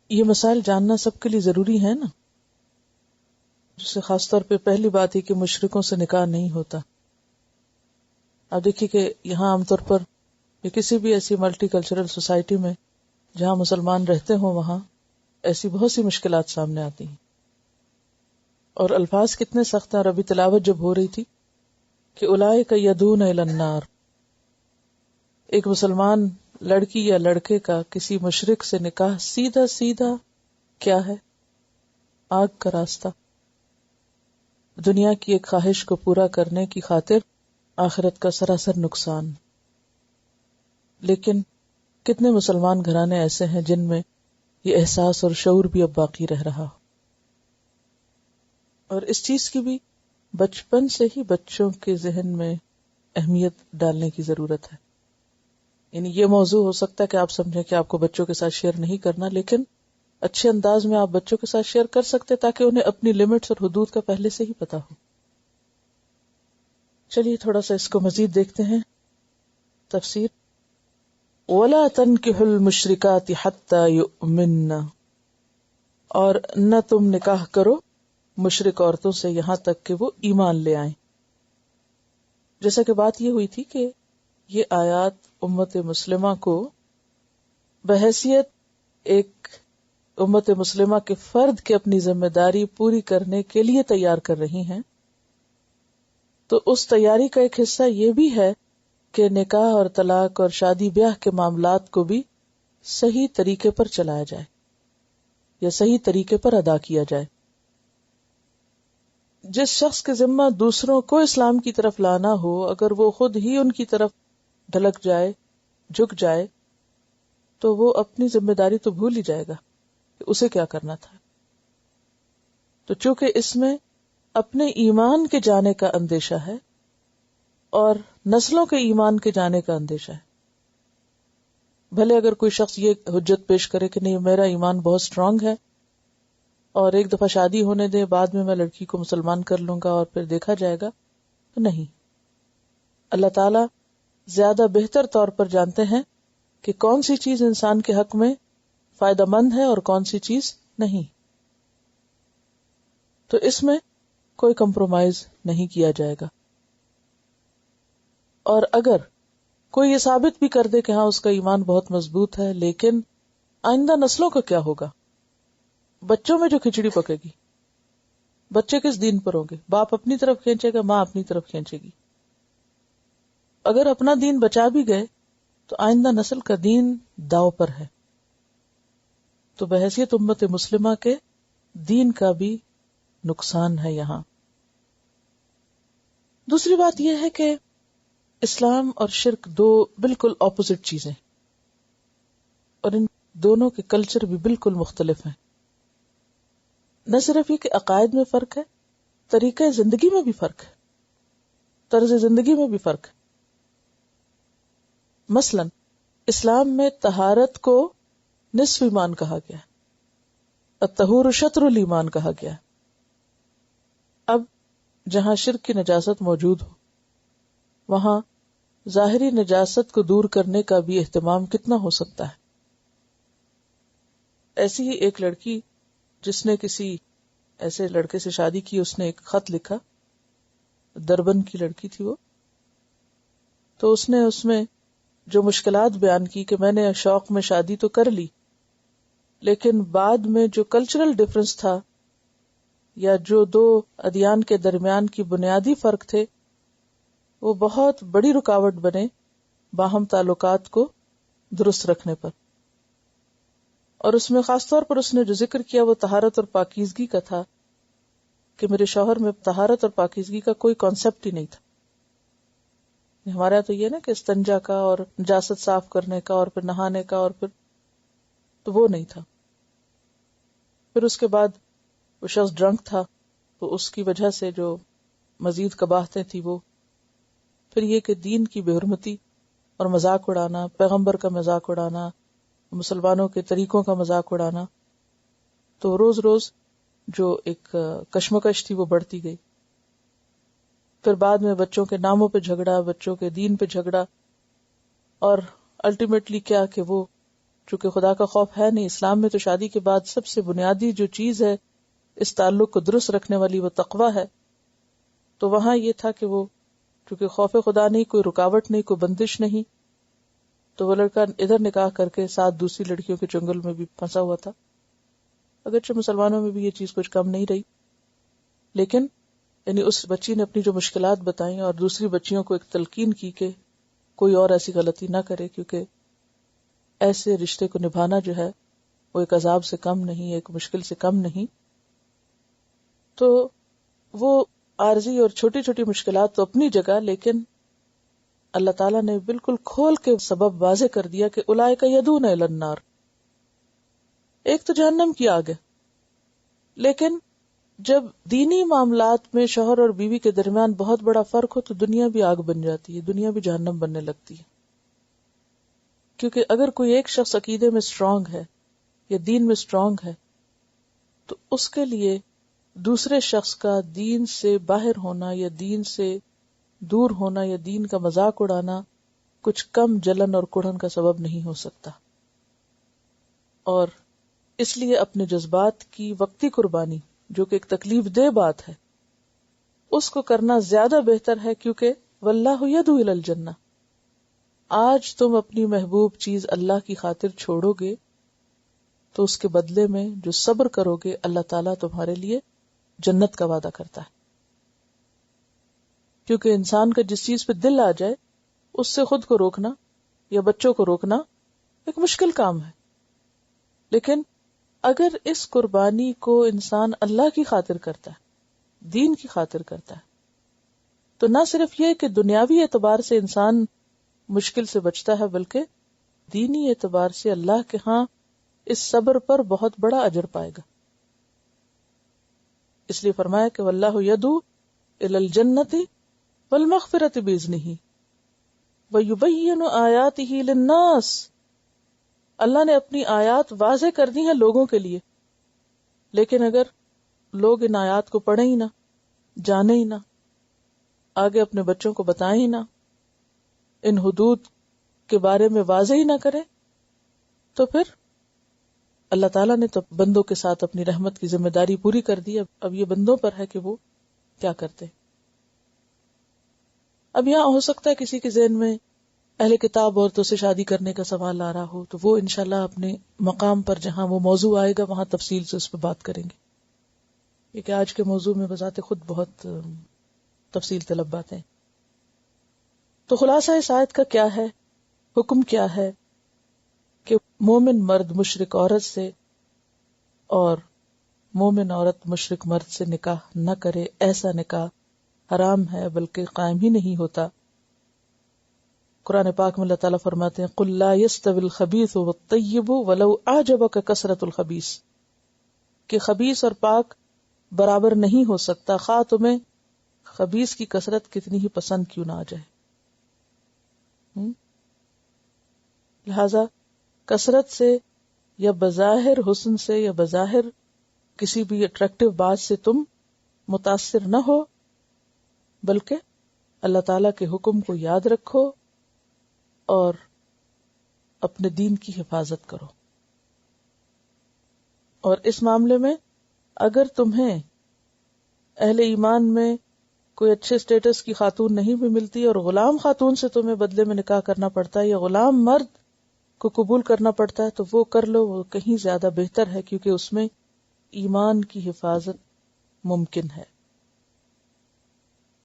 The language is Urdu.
یہ مسائل جاننا سب کے لیے ضروری ہے نا، جسے خاص طور پہ پہلی بات ہے کہ مشرکوں سے نکاح نہیں ہوتا. آپ دیکھیے کہ یہاں عام طور پر یا کسی بھی ایسی ملٹی کلچرل سوسائٹی میں جہاں مسلمان رہتے ہوں وہاں ایسی بہت سی مشکلات سامنے آتی ہیں، اور الفاظ کتنے سخت ہیں. اور ابھی تلاوت جب ہو رہی تھی کہ اولئک یدعون الی النار، ایک مسلمان لڑکی یا لڑکے کا کسی مشرک سے نکاح سیدھا سیدھا کیا ہے؟ آگ کا راستہ. دنیا کی ایک خواہش کو پورا کرنے کی خاطر آخرت کا سراسر نقصان. لیکن کتنے مسلمان گھرانے ایسے ہیں جن میں یہ احساس اور شعور بھی اب باقی رہ رہا ہو. اور اس چیز کی بھی بچپن سے ہی بچوں کے ذہن میں اہمیت ڈالنے کی ضرورت ہے. یعنی یہ موضوع ہو سکتا ہے کہ آپ سمجھیں کہ آپ کو بچوں کے ساتھ شیئر نہیں کرنا، لیکن اچھے انداز میں آپ بچوں کے ساتھ شیئر کر سکتے تاکہ انہیں اپنی لمٹس اور حدود کا پہلے سے ہی پتا ہو. چلیے تھوڑا سا اس کو مزید دیکھتے ہیں. تفسیر وَلَا تَنْكِحُوا الْمُشْرِكَاتِ حَتَّى يُؤْمِنَّ، اور نہ تم نکاح کرو مشرک عورتوں سے یہاں تک کہ وہ ایمان لے آئیں. جیسا کہ بات یہ ہوئی تھی کہ یہ آیات امت مسلمہ کو بحیثیت ایک امت مسلمہ کے فرد کے اپنی ذمہ داری پوری کرنے کے لیے تیار کر رہی ہیں. تو اس تیاری کا ایک حصہ یہ بھی ہے کہ نکاح اور طلاق اور شادی بیاہ کے معاملات کو بھی صحیح طریقے پر چلایا جائے یا صحیح طریقے پر ادا کیا جائے. جس شخص کے ذمہ دوسروں کو اسلام کی طرف لانا ہو، اگر وہ خود ہی ان کی طرف ڈھلک جائے، جھک جائے، تو وہ اپنی ذمہ داری تو بھول ہی جائے گا کہ اسے کیا کرنا تھا. تو چونکہ اس میں اپنے ایمان کے جانے کا اندیشہ ہے اور نسلوں کے ایمان کے جانے کا اندیشہ ہے. بھلے اگر کوئی شخص یہ حجت پیش کرے کہ نہیں میرا ایمان بہت سٹرونگ ہے اور ایک دفعہ شادی ہونے دے، بعد میں لڑکی کو مسلمان کر لوں گا اور پھر دیکھا جائے گا، تو نہیں. اللہ تعالی زیادہ بہتر طور پر جانتے ہیں کہ کون سی چیز انسان کے حق میں فائدہ مند ہے اور کون سی چیز نہیں. تو اس میں کوئی کمپرومائز نہیں کیا جائے گا. اور اگر کوئی یہ ثابت بھی کر دے کہ ہاں اس کا ایمان بہت مضبوط ہے، لیکن آئندہ نسلوں کا کیا ہوگا؟ بچوں میں جو کھچڑی پکے گی، بچے کس دین پر ہوں گے؟ باپ اپنی طرف کھینچے گا، ماں اپنی طرف کھینچے گی. اگر اپنا دین بچا بھی گئے تو آئندہ نسل کا دین داؤ پر ہے. تو بحیثیت امت مسلمہ کے دین کا بھی نقصان ہے یہاں. دوسری بات یہ ہے کہ اسلام اور شرک دو بالکل اپوزٹ چیزیں، اور ان دونوں کے کلچر بھی بالکل مختلف ہیں. نہ صرف یہ کہ عقائد میں فرق ہے، طریقہ زندگی میں بھی فرق ہے، طرز زندگی میں بھی فرق ہے. مثلا اسلام میں طہارت کو نصف ایمان کہا گیا ہے، الطہور شطر الایمان کہا گیا ہے. اب جہاں شرک کی نجاست موجود ہو وہاں ظاہری نجاست کو دور کرنے کا بھی اہتمام کتنا ہو سکتا ہے. ایسی ہی ایک لڑکی جس نے کسی ایسے لڑکے سے شادی کی، اس نے ایک خط لکھا، دربن کی لڑکی تھی وہ، تو اس نے اس میں جو مشکلات بیان کی کہ میں نے شوق میں شادی تو کر لی، لیکن بعد میں جو کلچرل ڈفرنس تھا یا جو دو ادیان کے درمیان کی بنیادی فرق تھے وہ بہت بڑی رکاوٹ بنے باہم تعلقات کو درست رکھنے پر. اور اس میں خاص طور پر اس نے جو ذکر کیا وہ طہارت اور پاکیزگی کا تھا کہ میرے شوہر میں طہارت اور پاکیزگی کا کوئی کانسیپٹ ہی نہیں تھا. ہمارے یہاں تو یہ نا کہ استنجا کا اور نجاست صاف کرنے کا اور پھر نہانے کا، اور پھر تو وہ نہیں تھا. پھر اس کے بعد وہ شخص ڈرنک تھا تو اس کی وجہ سے جو مزید قباحتیں تھی وہ، پھر یہ کہ دین کی بے حرمتی اور مذاق اڑانا، پیغمبر کا مذاق اڑانا، مسلمانوں کے طریقوں کا مذاق اڑانا، تو روز روز جو ایک کشمکش تھی وہ بڑھتی گئی. پھر بعد میں بچوں کے ناموں پہ جھگڑا، بچوں کے دین پہ جھگڑا، اور الٹیمیٹلی کیا کہ وہ چونکہ خدا کا خوف ہے نہیں اسلام میں، تو شادی کے بعد سب سے بنیادی جو چیز ہے اس تعلق کو درست رکھنے والی وہ تقویٰ ہے. تو وہاں یہ تھا کہ وہ چونکہ خوف خدا نہیں، کوئی رکاوٹ نہیں، کوئی بندش نہیں، تو وہ لڑکا ادھر نکاح کر کے ساتھ دوسری لڑکیوں کے چنگل میں بھی پھنسا ہوا تھا. اگرچہ مسلمانوں میں بھی یہ چیز کچھ کم نہیں رہی، لیکن یعنی اس بچی نے اپنی جو مشکلات بتائیں اور دوسری بچیوں کو ایک تلقین کی کہ کوئی اور ایسی غلطی نہ کرے، کیونکہ ایسے رشتے کو نبھانا جو ہے وہ ایک عذاب سے کم نہیں، ایک مشکل سے کم نہیں. تو وہ عارضی اور چھوٹی چھوٹی مشکلات تو اپنی جگہ، لیکن اللہ تعالیٰ نے بالکل کھول کے سبب واضح کر دیا کہ اولئک یدعون الی النار، ایک تو جہنم کی آگ ہے. لیکن جب دینی معاملات میں شوہر اور بیوی کے درمیان بہت بڑا فرق ہو تو دنیا بھی آگ بن جاتی ہے، دنیا بھی جہنم بننے لگتی ہے. کیونکہ اگر کوئی ایک شخص عقیدے میں اسٹرانگ ہے یا دین میں اسٹرانگ ہے تو اس کے لیے دوسرے شخص کا دین سے باہر ہونا یا دین سے دور ہونا یا دین کا مذاق اڑانا کچھ کم جلن اور کڑھن کا سبب نہیں ہو سکتا. اور اس لیے اپنے جذبات کی وقتی قربانی، جو کہ ایک تکلیف دہ بات ہے، اس کو کرنا زیادہ بہتر ہے، کیونکہ واللہ یدعو الی الجنہ. آج تم اپنی محبوب چیز اللہ کی خاطر چھوڑو گے تو اس کے بدلے میں جو صبر کرو گے اللہ تعالیٰ تمہارے لیے جنت کا وعدہ کرتا ہے. کیونکہ انسان کا جس چیز پہ دل آ جائے اس سے خود کو روکنا یا بچوں کو روکنا ایک مشکل کام ہے. لیکن اگر اس قربانی کو انسان اللہ کی خاطر کرتا ہے، دین کی خاطر کرتا ہے، تو نہ صرف یہ کہ دنیاوی اعتبار سے انسان مشکل سے بچتا ہے، بلکہ دینی اعتبار سے اللہ کے ہاں اس صبر پر بہت بڑا اجر پائے گا. اس لیے فرمایا کہ واللہ یدعو الی الجنۃ والمغفرۃ باذنہ ویبین آیاتہ للناس. اللہ نے اپنی آیات واضح کر دی ہیں لوگوں کے لیے، لیکن اگر لوگ ان آیات کو پڑھیں ہی نہ، جانیں ہی نہ، آگے اپنے بچوں کو بتائیں ہی نہ، ان حدود کے بارے میں واضح ہی نہ کریں، تو پھر اللہ تعالیٰ نے تو بندوں کے ساتھ اپنی رحمت کی ذمہ داری پوری کر دی. اب یہ بندوں پر ہے کہ وہ کیا کرتے. اب یہاں ہو سکتا ہے کسی کے ذہن میں اہل کتاب عورتوں سے شادی کرنے کا سوال آ رہا ہو، تو وہ انشاءاللہ اپنے مقام پر جہاں وہ موضوع آئے گا وہاں تفصیل سے اس پہ بات کریں گے، کیونکہ آج کے موضوع میں بذات خود بہت تفصیل طلب باتیں. تو خلاصہ اس آیت کا کیا ہے، حکم کیا ہے کہ مومن مرد مشرک عورت سے اور مومن عورت مشرک مرد سے نکاح نہ کرے. ایسا نکاح حرام ہے، بلکہ قائم ہی نہیں ہوتا. قرآن پاک میں اللہ تعالیٰ فرماتے ہیں قُلْ لَا يَسْتَوِي الْخَبِيثُ وَالطَّيِّبُ وَلَوْ أَعْجَبَكَ كَثْرَةُ الْخَبِيثِ، کہ خبیث اور پاک برابر نہیں ہو سکتا، خواہ تمہیں خبیث کی کثرت کتنی ہی پسند کیوں نہ آ جائے. لہذا کثرت سے یا بظاہر حسن سے یا بظاہر کسی بھی اٹریکٹیو بات سے تم متاثر نہ ہو، بلکہ اللہ تعالیٰ کے حکم کو یاد رکھو اور اپنے دین کی حفاظت کرو. اور اس معاملے میں اگر تمہیں اہل ایمان میں کوئی اچھے سٹیٹس کی خاتون نہیں بھی ملتی اور غلام خاتون سے تمہیں بدلے میں نکاح کرنا پڑتا ہے یا غلام مرد کو قبول کرنا پڑتا ہے، تو وہ کر لو، وہ کہیں زیادہ بہتر ہے، کیونکہ اس میں ایمان کی حفاظت ممکن ہے.